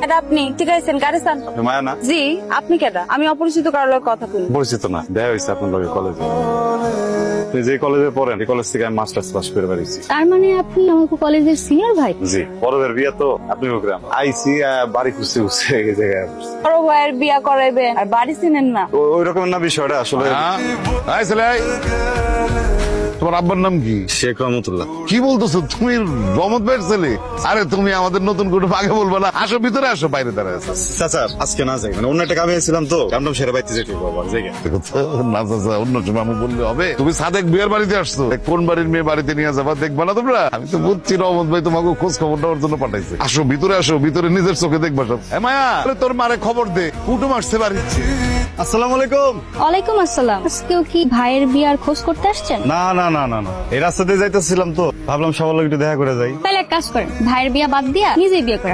এটা আপনি ঠিক আছেন গাড়ি চান? আপনি মায়া না? জি, আপনি কেডা? আমি অপরিচিত কারোর লগে কথা বলি। পরিচিত না, দেখা হয়েছে আপনার লগে কলেজে। আপনি যে কলেজে পড়েন, এই কলেজ থেকে আমি মাস্টার্স পাস করে বেরিয়েছি। তার মানে আপনি আমাকে কলেজের সিনিয়র ভাই? জি, বড়দের বিয়ে তো আপনি গ্রাম আইসি, বাড়ি খুঁজতে খুঁজতে এই জায়গায় আসছি। বড় ভাইয়ের বিয়া করাইবেন আর বাড়ি চিনেন না? ওই রকমের না বিষয়টা আসলে। তোমার আব্বার নাম কি? শেখ রহমতুল্লাহ। কি বলতেছো তুমি? রহমত ভাইয়ের ছেলে? আরে তুমি আমাদের নতুন করে আগে বলবে না? আসো ভিতরে আসো, বাইরে দাঁড়ায় আছো। চাচা আজকে না যাই, মানে অন্য একটা কামে ছিলাম তো, কামটাম সেরে বাইতে যেতে বাবা জায়গা। না চাচা, অন্য সময় আমি বললে হবে? তুমি সাদেক বিয়ের বাড়িতে আসছো, কোন বাড়ির মেয়ে বাড়িতে নিয়ে যাবা দেখবা না তোমরা? আমি তো বুঝছি রহমত ভাই তোমাকে খোঁজ খবর নেওয়ার জন্য পাঠাইছে। আসো ভিতরে আসো, ভিতরে নিজের চোখে দেখবা সব। মায়া, তোর মারে খবর দে, কুটুম আসছে বাড়ি। আসসালামু আলাইকুম। ওয়ালাইকুম আসসালাম। আজকেও কি ভাইয়ের বিয়ার খোঁজ করতে আসছেন? না না না না না, এই রাস্তাতে যাইতেছিলাম তো, ভাবলাম সবার লগে একটু দেখা করে যাই। তাহলে এক কাজ করেন, ভাইয়ের বিয়া বাদ দিয়া নিজেই বিয়ে করে